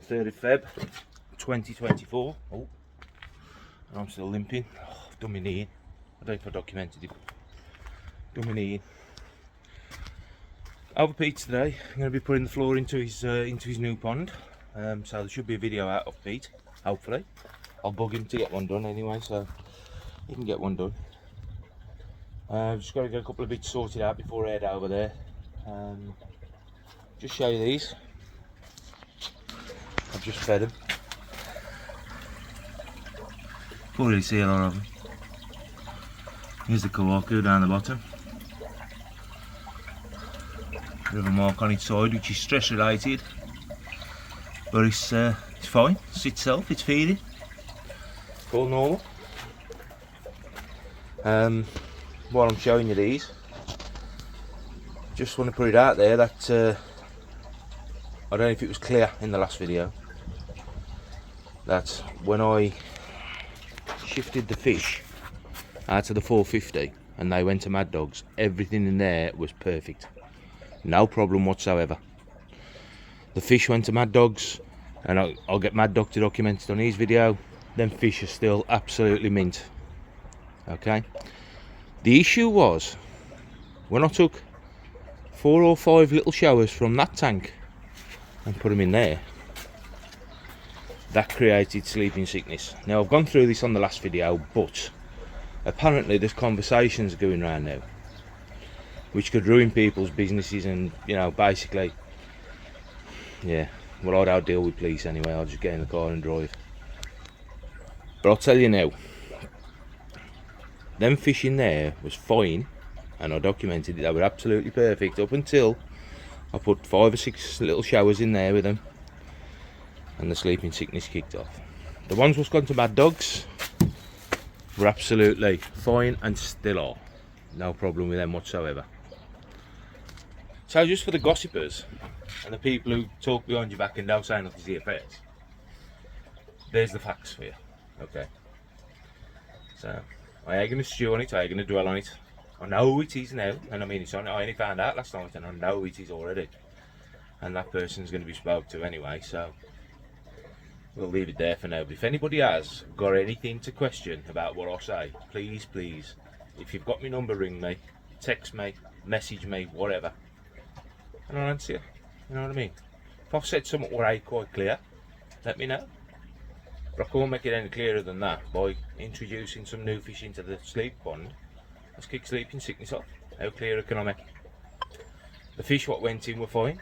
3rd of Feb 2024. Oh, I'm still limping. Oh, I've done my knee in. I don't know if I documented it. Done my knee in. Over Pete today. I'm going to be putting the floor into his new pond. So there should be a video out of Pete, hopefully. I'll bug him to get one done anyway, so he can get one done. Just got to get a couple of bits sorted out before I head over there. Just show you these. I've just fed them. Can't really see a lot of them. Here's the kawaku down the bottom. Bit of a mark on its side, which is stress related, but it's fine. It's itself. It's feeding. It's all normal. While I'm showing you these, just want to put it out there that I don't know if it was clear in the last video that when I shifted the fish out to the 450 and they went to Mad Dogs, everything in there was perfect. No problem whatsoever. The fish went to Mad Dogs, and I'll get Mad Dog to document it on his video. Them fish are still absolutely mint. Okay. The issue was when I took 4 or 5 little showers from that tank and put them in there, that created sleeping sickness. Now I've gone through this on the last video, but apparently there's conversations going around now which could ruin people's businesses, and you know, basically, yeah, well, I don't deal with police anyway. I'll just get in the car and drive. But I'll tell you now, them fish in there was fine, and I documented it. They were absolutely perfect up until I put 5 or 6 little showers in there with them, and the sleeping sickness kicked off. The ones what's gone to Mad Dogs were absolutely fine and still are. No problem with them whatsoever. So just for the gossipers and the people who talk behind your back and don't say nothing to your face, there's the facts for you. Okay. So I ain't gonna stew on it, I ain't gonna dwell on it. I know who it is now, and I mean it's on. I only found out last night, and I know who it is already. And that person's going to be spoke to anyway, so we'll leave it there for now. But if anybody has got anything to question about what I say, please, please, if you've got my number, ring me, text me, message me, whatever, and I'll answer you. You know what I mean? If I've said something what ain't quite clear, let me know. But I can't make it any clearer than that by introducing some new fish into the sleep pond. Let's kick sleeping sickness off. How clearer can I make it? The fish what went in were fine.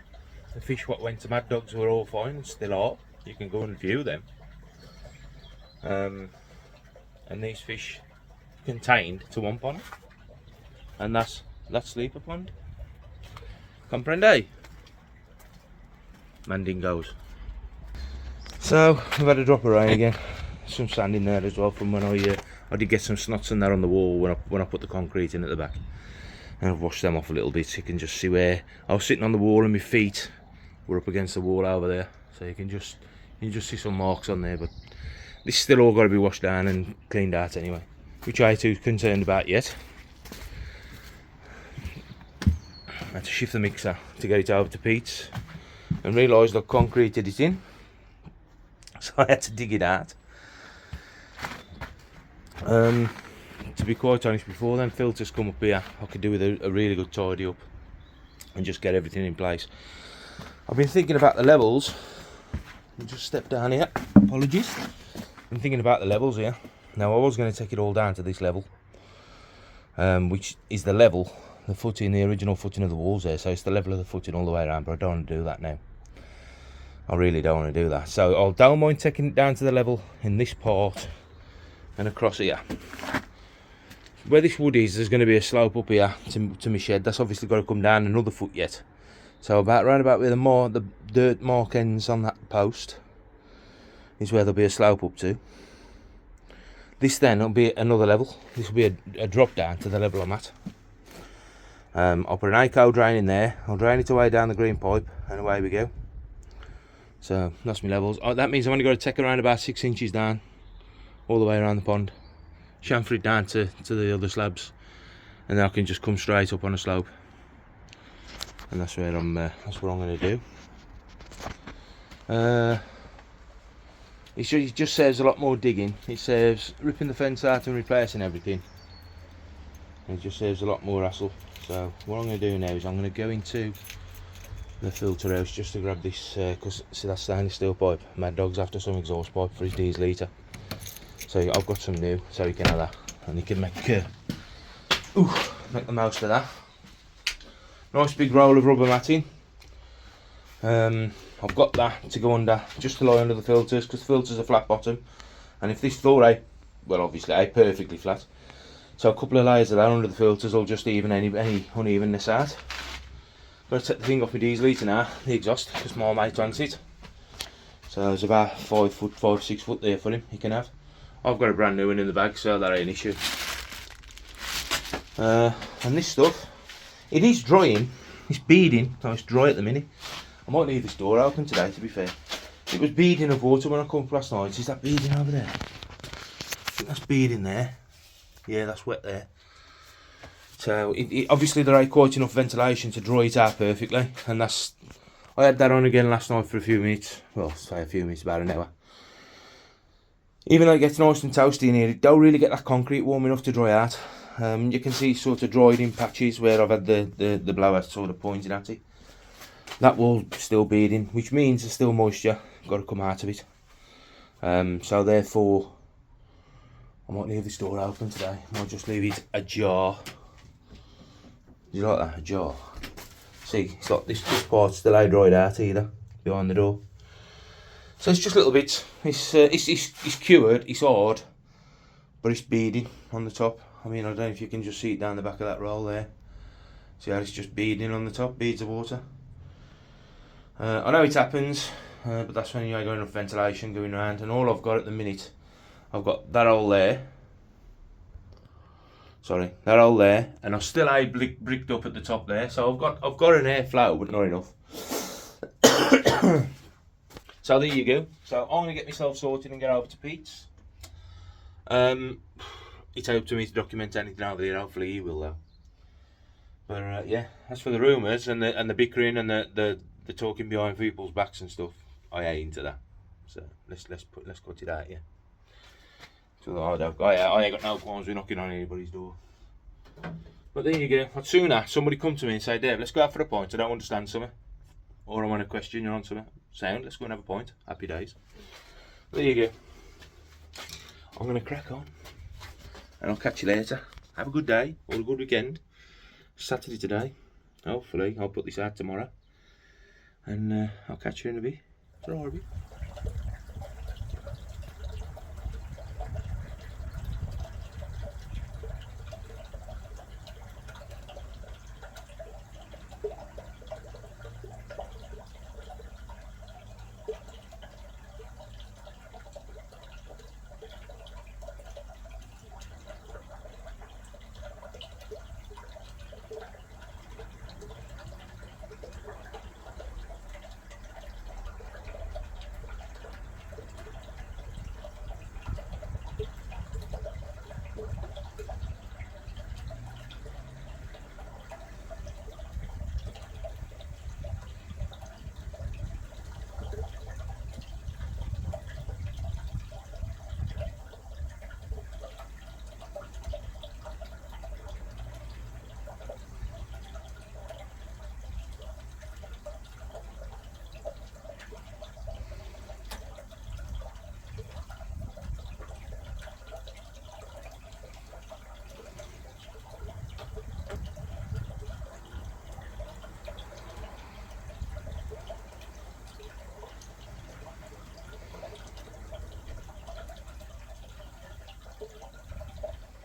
The fish what went to Mad Dogs were all fine and still are. You can go and view them. And these fish contained to one pond, and that's sleeper pond. Comprende? Mandingos. So we've had a drop of rain again. Some sand in there as well from when I did get some snots in there on the wall when I put the concrete in at the back, and I've washed them off a little bit so you can just see where I was sitting on the wall and my feet were up against the wall over there, so you can just see some marks on there. But this is still all got to be washed down and cleaned out anyway, which I ain't too concerned about yet. I had to shift the mixer to get it over to Pete's and realised I concreted it in, so I had to dig it out. To be quite honest, before them filters come up here, I could do with a really good tidy up and just get everything in place. I've been thinking about the levels. I'll just step down here. Apologies. I'm thinking about the levels here. Now I was going to take it all down to this level, which is the level, the footing, the original footing of the walls there. So it's the level of the footing all the way around, but I don't want to do that now. I really don't want to do that. So I don't mind taking it down to the level in this part and across here. Where this wood is, there's going to be a slope up here to my shed. That's obviously got to come down another foot yet. So right about where the dirt mark ends on that post is where there'll be a slope up to. This then will be another level. This will be a drop down to the level I'm at. I'll put an ACO drain in there. I'll drain it away down the green pipe, and away we go. So that's my levels. That means I've only got to take around about 6 inches down, all the way around the pond, chamfer it down to the other slabs, and then I can just come straight up on a slope. And that's what I'm going to do. It just saves a lot more digging. It saves ripping the fence out and replacing everything. It just saves a lot more hassle. So what I'm going to do now is I'm going to go into the filter house just to grab this, because see that stainless steel pipe, Mad Dog's after some exhaust pipe for his diesel heater. So I've got some new, so he can have that, and he can make the most of that. Nice big roll of rubber matting. I've got that to go under, just to lie under the filters, because the filters are flat bottom, and if this floor ain't, well obviously ain't perfectly flat, so a couple of layers of that under the filters will just even any unevenness out. Got to take the thing off my diesel heater now, the exhaust, because my mate wants it. So there's about 5 foot, 6 foot there for him, he can have. I've got a brand new one in the bag, so that ain't an issue. And this stuff, it is drying, it's beading, so it's dry at the minute. I might leave this door open today, to be fair. It was beading of water when I come up last night. Is that beading over there? I think that's beading there. Yeah, that's wet there. So obviously there ain't quite enough ventilation to dry it out perfectly, and that's, I had that on again last night for a few minutes, well say a few minutes, about an hour. Even though it gets nice and toasty in here, it don't really get that concrete warm enough to dry out. You can see sort of dried in patches where I've had the blower sort of pointing at it. That will still beading, which means there's still moisture got to come out of it. So therefore I might leave this door open today. I might just leave it ajar. Do you like that? Ajar. See, it's like this part's still ain't dried out either, behind the door. So it's just little bits. It's cured, it's hard, but it's beading on the top. I mean, I don't know if you can just see it down the back of that roll there. See how it's just beading on the top, beads of water. I know it happens, but that's when you ain't got enough ventilation going around. And all I've got at the minute, I've got that hole there. Sorry, that hole there, and I still ain't bricked up at the top there. So I've got an airflow, but not enough. So there you go. So I'm gonna get myself sorted and get over to Pete's. It's up to me to document anything over there. Hopefully he will though. But yeah, as for the rumours and the bickering and the talking behind people's backs and stuff, I ain't into that. So let's cut it out, yeah. So I ain't got no qualms with knocking on anybody's door. But there you go. I'd sooner somebody come to me and say, Dave, let's go out for a pint. I don't understand something, or I want to question you on something. Sound, let's go and have a pint. Happy days. There you go. I'm going to crack on, and I'll catch you later. Have a good day, or a good weekend. Saturday today. Hopefully, I'll put this out tomorrow. And I'll catch you in a bit. Sorry.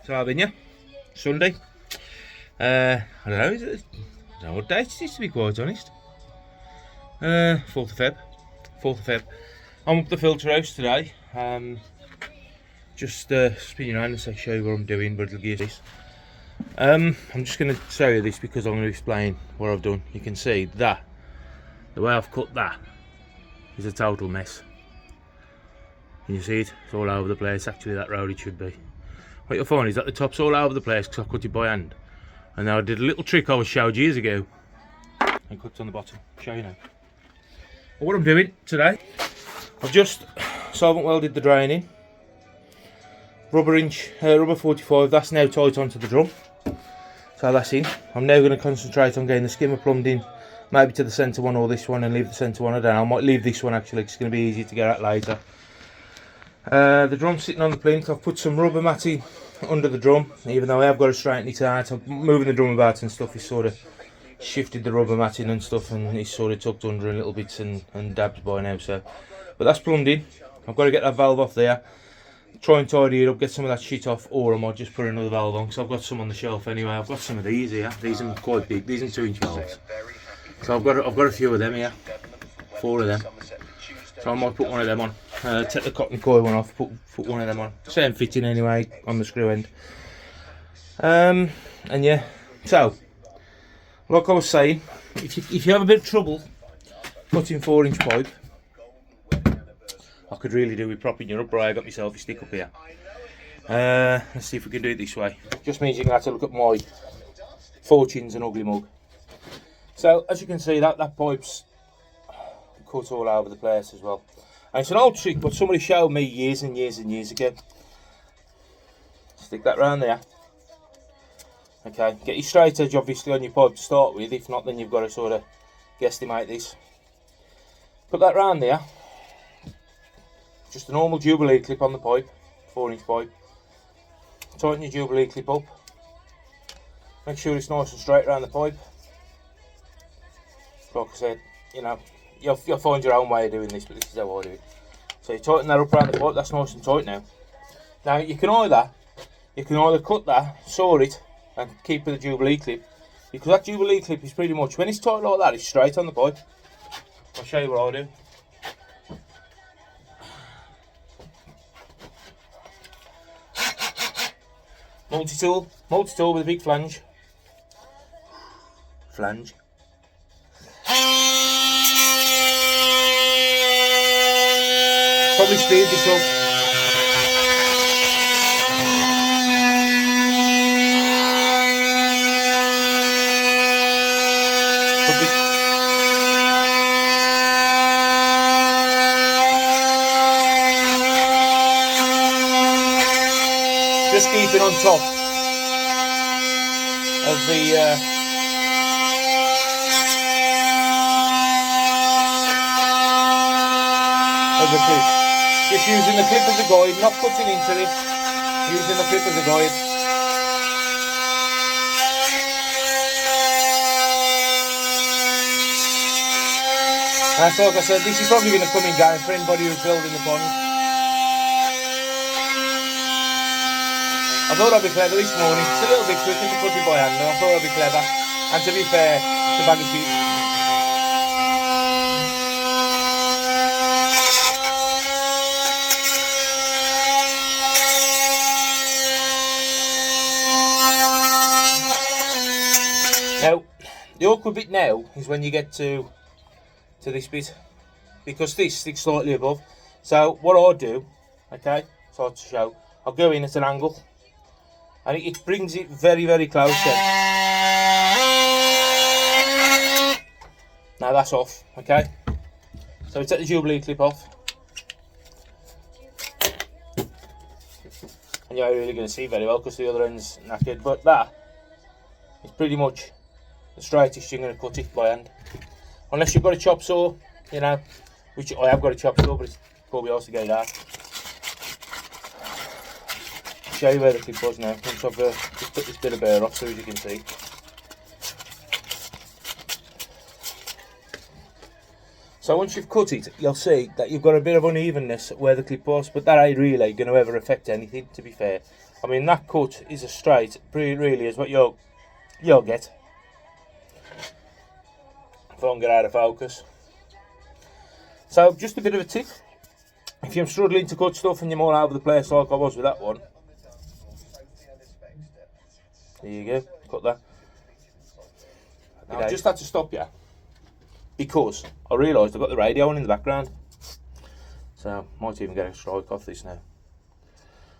So I've been here, Sunday. I don't know, I don't know what date it is, to be quite honest. 4th of Feb. I'm up the filter house today. Just spinning around and show you what I'm doing, but it'll give you this. I'm just going to show you this because I'm going to explain what I've done. You can see that, the way I've cut that, is a total mess. Can you see it? It's all over the place. Actually, that road it should be. What you'll find is that the top's all over the place because I cut it by hand. And now I did a little trick I was showed years ago and cut on the bottom. I'll show you now. Well, what I'm doing today, I've just solvent welded the draining. Rubber 45, that's now tight onto the drum. So that's in. I'm now going to concentrate on getting the skimmer plumbed in, maybe to the centre one or this one, and leave the centre one. I don't know, I might leave this one actually, 'cause it's going to be easy to get at later. The drum's sitting on the plinth. I've put some rubber matting under the drum, even though I have got to straighten it out. I'm moving the drum about and stuff. He's sort of shifted the rubber matting and stuff, and he's sort of tucked under in little bits and dabs by now. So, but that's plumbed in. I've got to get that valve off there, try and tidy it up, get some of that shit off, or I might just put another valve on, because I've got some on the shelf anyway. I've got some of these here. These are quite big. These are 2-inch valves. So I've got a few of them here, 4 of them. So I might put one of them on. Take the cotton coil one off, put one of them on. Same fitting anyway on the screw end. And yeah, so like I was saying, if you have a bit of trouble cutting 4-inch pipe, I could really do with propping you up, right? I got myself a stick up here. Let's see if we can do it this way. Just means you're going to have to look at my Fortunes and Ugly Mug. So as you can see, that pipe's cut all over the place as well. And it's an old trick, but somebody showed me years and years and years ago. Stick that round there. Okay, get your straight edge obviously on your pipe to start with. If not, then you've got to sort of guesstimate this. Put that round there. Just a normal Jubilee clip on the pipe, 4-inch pipe. Tighten your Jubilee clip up. Make sure it's nice and straight around the pipe. Like I said, you know, you'll find your own way of doing this, but this is how I do it. So you tighten that up around the pipe. That's nice and tight now. Now you can either cut that, saw it, and keep with the Jubilee clip, because that Jubilee clip is pretty much, when it's tight like that, it's straight on the pipe. I'll show you what I do. Multi-tool with a big flange. Probably speed this up. Just keep it on top of the clip. Just using the clip as a guide, not cutting into it, using the clip as a guide. And so like I said, this is probably going to come in game for anybody who's building the pond. I thought I'd be clever this morning. It's a little bit quicker to cut it by hand, and I thought I'd be clever. And to be fair to Baggy Sheep, now the awkward bit now is when you get to this bit, because this sticks slightly above. So what I'll do, okay, so to show, I'll go in at an angle, and it brings it very, very close then. Now that's off, okay? So we take the Jubilee clip off. And you're really going to see very well because the other end's knackered, but that is pretty much the straightest you're going to cut it by hand. Unless you've got a chop saw, you know, which I have got a chop saw, but it's probably hard to get it out. Show you where the clip was now, once I've just put this bit of bare off so as you can see. So once you've cut it, you'll see that you've got a bit of unevenness where the clip was, but that ain't really going to ever affect anything, to be fair. I mean, that cut is as straight, really, is what you'll get. If I don't get out of focus. So just a bit of a tip. If you're struggling to cut stuff and you're more over the place like I was with that one, there you go, cut that. I've just had to stop you because I realised I've got the radio on in the background, so might even get a strike off this now.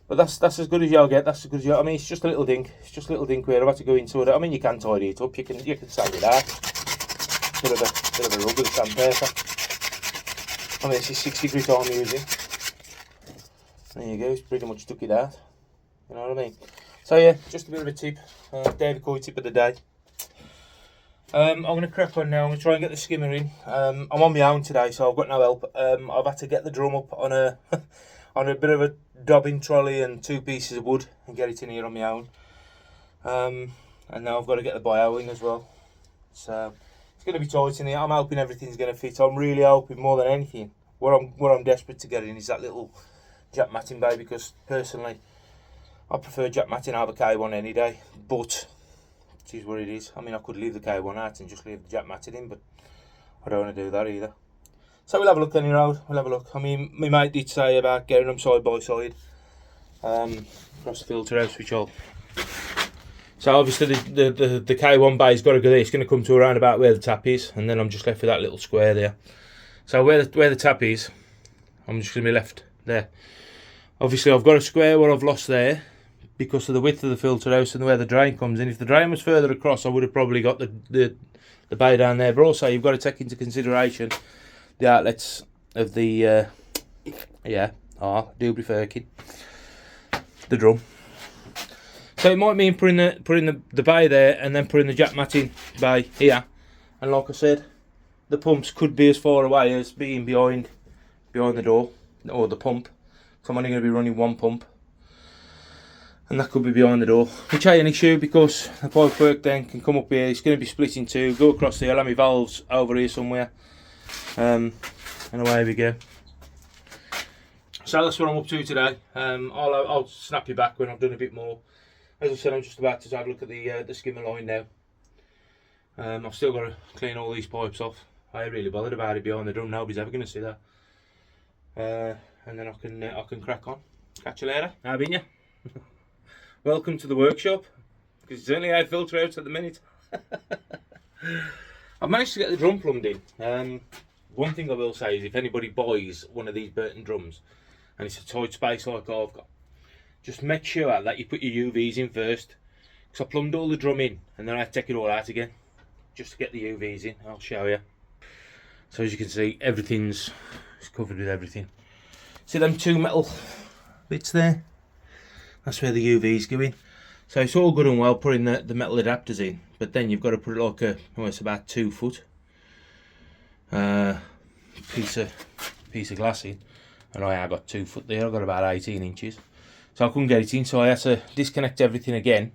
But that's as good as you'll get. That's as good as you. I mean, it's just a little dink. It's just a little dink where I've had to go into it. I mean, you can tidy it up. You can sand it out. Bit of a rub with sandpaper. I mean, this is 60 grit I'm using. There you go, it's pretty much took it out. You know what I mean? So yeah, just a bit of a tip, David Coy tip of the day. I'm going to crack on now. I'm going to try and get the skimmer in. I'm on my own today, so I've got no help. I've had to get the drum up on a on a bit of a dobbing trolley and 2 pieces of wood and get it in here on my own. And now I've got to get the bio in as well. So it's going to be tight in here. I'm hoping everything's going to fit. I'm really hoping more than anything. What I'm desperate to get in is that little Jack Matting bay, because personally I prefer Jack Matting over K1 any day, but it is what it is. I mean, I could leave the K1 out and just leave the Jack Matting in, but I don't want to do that either. So we'll have a look on the road. We'll have a look. I mean, my mate did say about getting them side by side across the filter house, which I'll. So obviously the K1 bay's got to go there. It's going to come to around about where the tap is, and then I'm just left with that little square there. So where the tap is, I'm just going to be left there. Obviously I've got a square where I've lost there because of the width of the filter house and where the drain comes in. If the drain was further across, I would have probably got the bay down there. But also you've got to take into consideration the outlets of the Dubry Firkin, the drum. So it might mean putting the bay there and then putting the Jack Matting bay here. And like I said, the pumps could be as far away as being behind the door or the pump. So I'm only going to be running 1 pump, and that could be behind the door, which ain't an issue because the pipe work then can come up here. It's going to be split in 2, go across here. I'll have my valves over here somewhere, and away we go. So that's what I'm up to today. I'll snap you back when I've done a bit more. As I said, I'm just about to have a look at the skimmer line now. I've still got to clean all these pipes off. I ain't really bothered about it behind the drum. Nobody's ever going to see that. And then I can crack on. Catch you later. How been you? Welcome to the workshop, because it's only out filter out at the minute. I've managed to get the drum plumbed in. One thing I will say is if anybody buys one of these Burton drums and it's a tight space like I've got, just make sure that you put your UVs in first, because I plumbed all the drum in and then I take it all out again just to get the UVs in. I'll show you. So as you can see, everything's covered with everything. See them 2 metal bits there? That's where the UVs go in. So it's all good and well putting the metal adapters in, but then you've got to put like it's about 2 foot piece of glass in, and I got 2 foot there. I've got about 18 inches, so I couldn't get it in. So I had to disconnect everything again,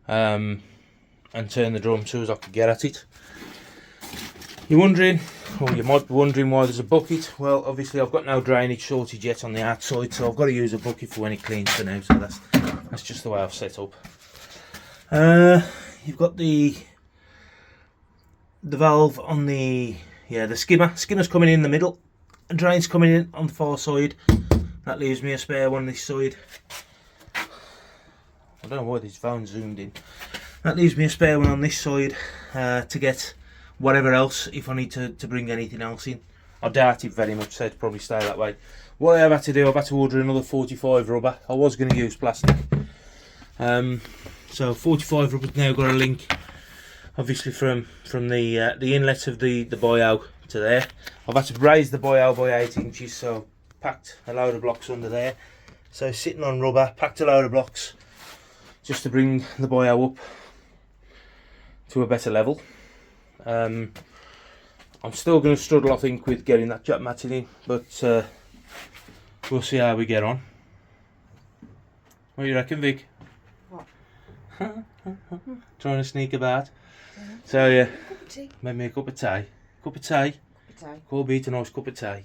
and turn the drum so as I could get at it. You're wondering, or you might be wondering why there's a bucket. Well, obviously I've got no drainage shortage yet on the outside, so I've got to use a bucket for when it cleans for now. So that's just the way I've set up. You've got the valve on the skimmer. Skimmer's coming in the middle, and drain's coming in on the far side. That leaves me a spare one this side. I don't know why this phone's zoomed in. That leaves me a spare one on this side to get whatever else, if I need to bring anything else in. I doubt it very much, so it'll probably stay that way. What I've had to do, I've had to order another 45 rubber. I was going to use plastic. So 45 rubber's now got a link, obviously from the inlet of the bio to there. I've had to raise the bio by 8 inches, so packed a load of blocks under there. So sitting on rubber, packed a load of blocks just to bring the bio up to a better level. I'm still going to struggle, I think, with getting that Jack Matting in, but we'll see how we get on. What do you reckon, Vic? What? Trying to sneak about. So yeah, Cup of tea. made me a cup of tea. Cup of tea. Cold beat, a nice cup of tea.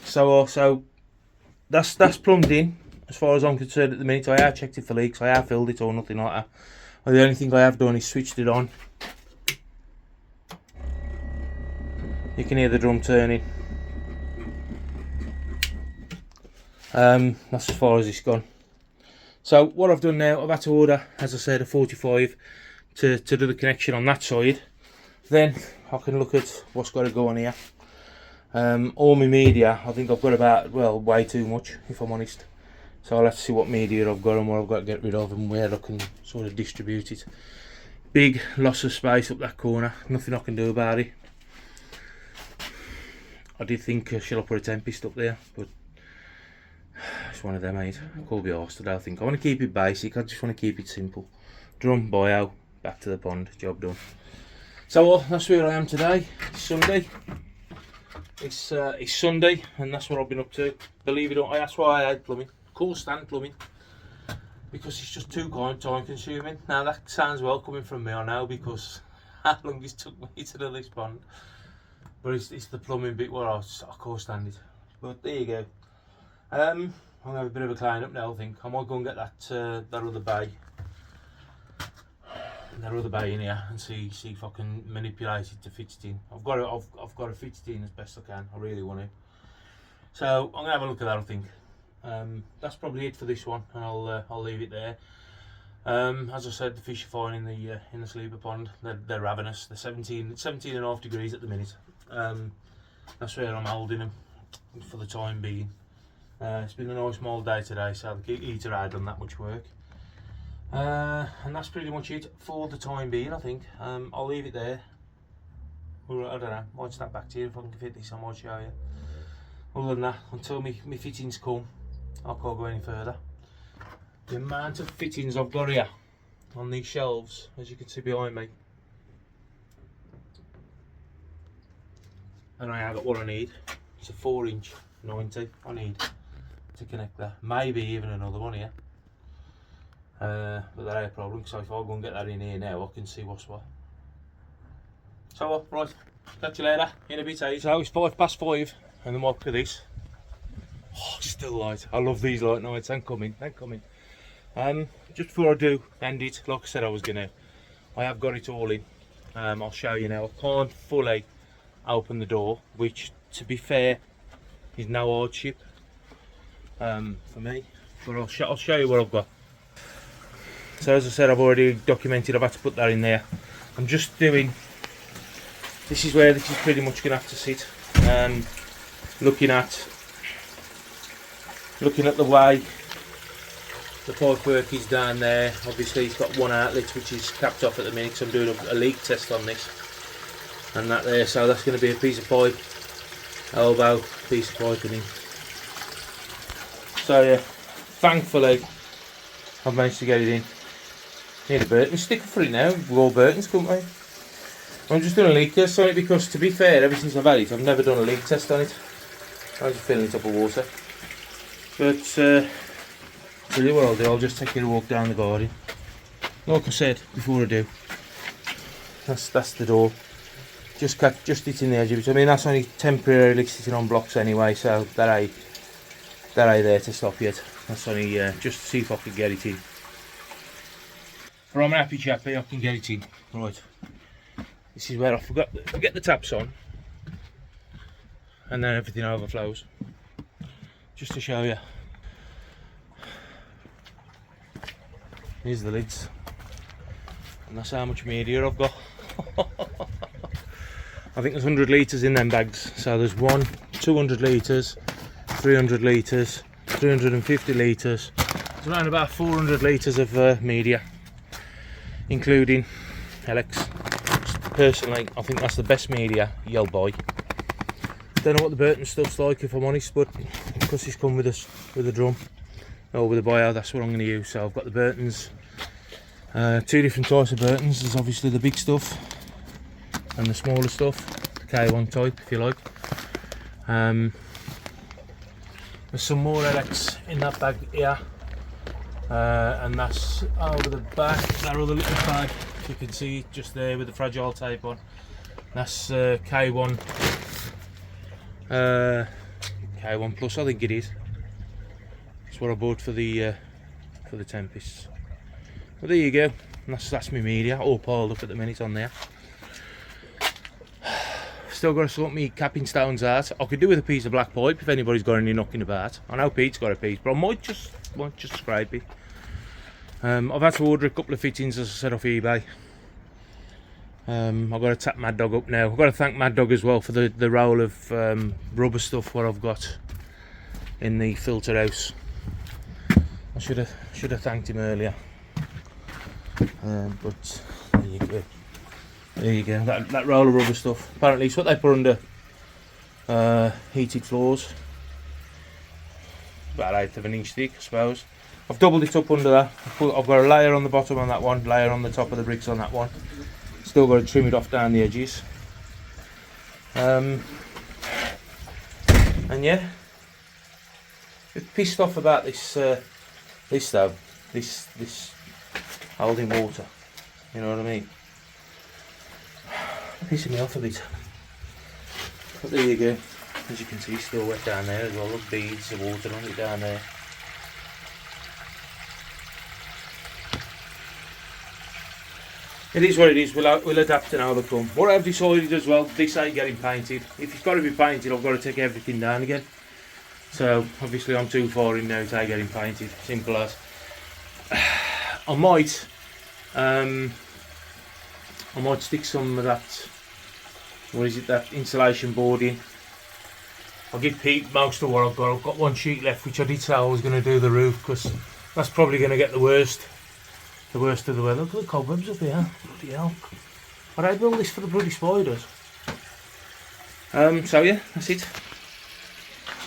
So that's plumbed in as far as I'm concerned at the minute. I have checked it for leaks. I have filled it or nothing like that. And the only thing I have done is switched it on. You can hear the drum turning. That's as far as it's gone. So what I've done now, I've had to order, as I said, a 45 to do the connection on that side. Then I can look at what's got to go on here. All my media, I think I've got about, well, way too much, if I'm honest. So I'll have to see what media I've got and what I've got to get rid of and where I can sort of distribute it. Big loss of space up that corner, nothing I can do about it. I did think, shall I put a Tempest up there, but It's one of them, mate. Can't be arsed today, I think. I want to keep it basic, I just want to keep it simple. Drum, boy out, back to the pond, job done. So that's where I am today. It's Sunday. It's Sunday, and that's what I've been up to. Believe it or not, that's why I hate plumbing. Can't stand plumbing, because it's just too time consuming. Now that sounds well coming from me, I know, because how long it took me to do this pond. But it's the plumbing bit where I can't stand it. But there you go. I'm gonna have a bit of a clean up now. I think I might go and get that other bay in here and see if I can manipulate it to fit it in. I've got to fit it in as best I can. I really want to. So I'm gonna have a look at that, I think. That's probably it for this one, and I'll leave it there. As I said, the fish are fine in the sleeper pond. They're ravenous. They're 17.5 degrees at the minute. That's where I'm holding them for the time being. It's been a nice mild day today, so the heater had done that much work. And that's pretty much it for the time being, I think. I'll leave it there. I don't know, might snap back to you if I can fit this, I might show you. Other than that, until my fittings come, I can't go any further. The amount of fittings I've got here on these shelves, as you can see behind me, and I have got what I need. It's a 4-inch 90 I need to connect that. Maybe even another one here. But that ain't a problem, so if I go and get that in here now, I can see what's what. So right, catch you later in a bit, eh? So it's 5:05 and the mock of this. Oh, it's still light. I love these light nights. They're coming. Just before I do end it, like I said I was gonna, I have got it all in. I'll show you now. I can't fully open the door, which to be fair is no hardship for me, but I'll show you what I've got. So as I said, I've already documented, I've had to put that in there. I'm just doing, this is where this is pretty much going to have to sit. Looking at the way the pipe work is down there. Obviously it's got one outlet which is capped off at the minute, so I'm doing a leak test on this. And that there, so that's going to be a piece of pipe, elbow piece of piping in. So yeah, thankfully I've managed to get it in. Need a Burton sticker for it now. We're all Burtons, couldn't we? I'm just doing a leak test on it because, to be fair, ever since I've had it, I've never done a leak test on it. I'm just filling it up with water. But tell you what I'll do, I'll just take a walk down the garden. Like I said before I do, that's the door. Just it in the edge of it. I mean, that's only temporarily sitting on blocks anyway, so that ain't there to stop yet. That's only just to see if I can get it in. But I'm a happy chappy, I can get it in. Right, this is where I forget the taps on, and then everything overflows. Just to show you. Here's the lids, and that's how much media I've got. I think there's 100 litres in them bags. So there's 200 litres, 300 litres, 350 litres. It's around about 400 litres of media, including Helix. Personally, I think that's the best media you'll buy. Don't know what the Burton stuff's like, if I'm honest, but because it's come with a drum or with a bio, that's what I'm going to use. So I've got the Burtons, 2 different types of Burtons. There's obviously the big stuff and the smaller stuff, the K1 type if you like. There's some more Helix in that bag here, and that's over the back, that other little bag, you can see just there with the fragile tape on. That's K1 Plus, I think it is. That's what I bought for the Tempests. But there you go, and that's my media all piled up at the minute on there. Still got to sort my capping stones out. I could do with a piece of black pipe if anybody's got any knocking about. I know Pete's got a piece, but I might just scrape it. I've had to order a couple of fittings, as I said, off eBay. I've got to tap Mad Dog up now. I've got to thank Mad Dog as well for the roll of rubber stuff what I've got in the filter house. I should have thanked him earlier. But there you go. There you go. That roll of rubber stuff. Apparently, it's what they put under heated floors. about 1/8 of an inch thick, I suppose. I've doubled it up under that. I've got a layer on the bottom on that one, layer on the top of the bricks on that one. Still got to trim it off down the edges. And yeah, a bit pissed off about this though, this holding water. You know what I mean? Pissing me off a bit. But there you go. As you can see, still wet down there as well. Look, beads of water on it down there. It is what it is. We'll adapt and overcome. What I've decided as well, this ain't getting painted. If it's got to be painted, I've got to take everything down again. So obviously I'm too far in now to getting painted. Simple as. I might stick some of that. What is it? That insulation board in. I'll give Pete most of what I've got. I've got one sheet left, which I did say I was going to do the roof, because that's probably going to get the worst of the weather. Look at the cobwebs up here. Bloody hell. But I built this for the bloody spiders. So yeah, that's it.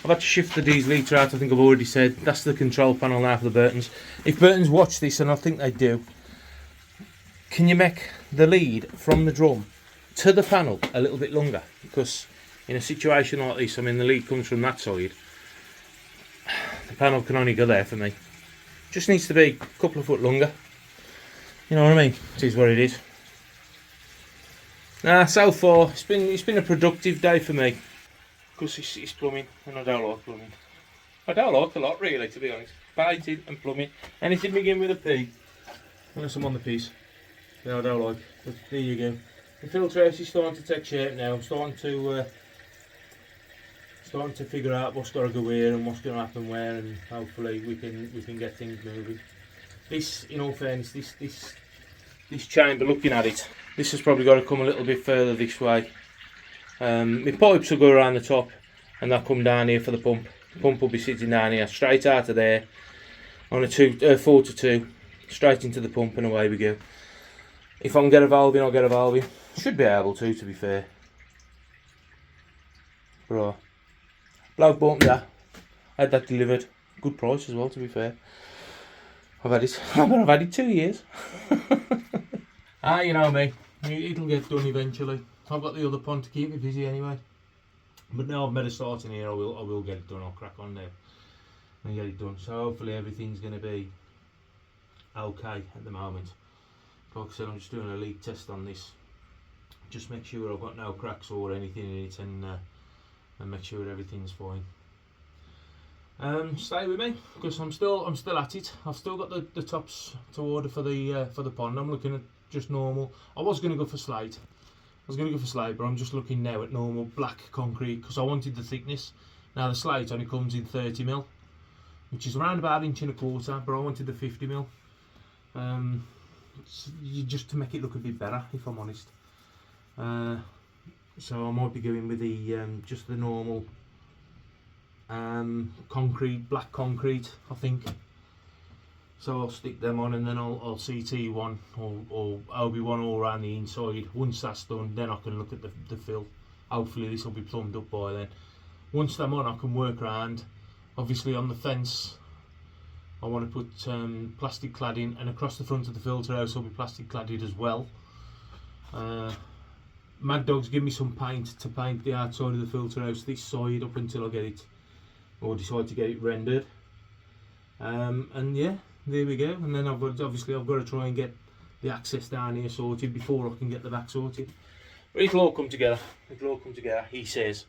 I've had to shift the diesel heater out, I think I've already said. That's the control panel now for the Burtons. If Burtons watch this, and I think they do, can you make the lead from the drum to the panel a little bit longer? Because in a situation like this, I mean, the lead comes from that side. The panel can only go there for me. Just needs to be a couple of foot longer. You know what I mean? It is what it is. So far, it's been a productive day for me. Because it's plumbing, and I don't like plumbing. I don't like a lot, really, to be honest. Painting and plumbing. Anything begin with a P. Unless I'm on the piece. No, I don't like. But there you go. The filter house is starting to take shape now. I'm starting to figure out what's got to go where and what's going to happen where, and hopefully we can get things moving. This, in all fairness, this chamber, looking at it, this has probably got to come a little bit further this way. My pipes will go around the top, and they'll come down here for the pump. The pump will be sitting down here, straight out of there, on a 4 to 2, straight into the pump, and away we go. If I can get a valve in, I'll get a valve in. Should be able to be fair. Right. Bloke bought me that. I had that delivered. Good price as well, to be fair. I've had it 2 years. You know me. It'll get done eventually. I've got the other pond to keep me busy anyway. But now I've made a start in here, I will get it done. I'll crack on there and get it done. So hopefully everything's going to be okay at the moment. Like I said, I'm just doing a leak test on this. Just make sure I've got no cracks or anything in it, and make sure everything's fine. Stay with me, because I'm still at it. I've still got the tops to order for the pond. I'm looking at just normal. I was going to go for slate. But I'm just looking now at normal black concrete, because I wanted the thickness. Now the slate only comes in 30mm, which is around about 1.25 inches, but I wanted the 50mm. Just to make it look a bit better, if I'm honest. So I might be going with the just the normal concrete, black concrete, I think. So I'll stick them on, and then I'll CT one or OB one all around the inside. Once that's done, then I can look at the fill. Hopefully this will be plumbed up by then. Once I'm on, I can work around. Obviously on the fence, I want to put plastic cladding, and across the front of the filter house will be plastic cladded as well. Mad Dog's give me some paint to paint the outside of the filter house, this side, up until I get it, or decide to get it rendered. And yeah, there we go. And then I've got to try and get the access down here sorted before I can get the back sorted. But it'll all come together. He says.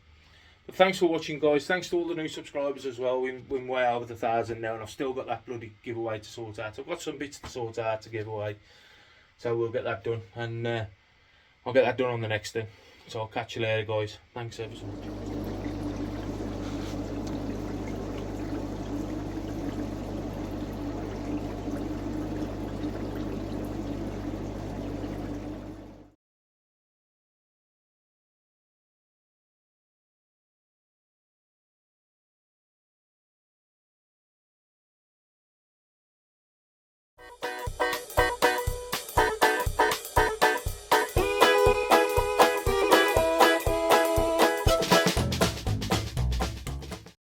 But thanks for watching, guys. Thanks to all the new subscribers as well. We're way over the 1,000 now, and I've still got that bloody giveaway to sort out. I've got some bits to sort out to give away, so we'll get that done, and I'll get that done on the next thing. So I'll catch you later, guys. Thanks ever so much.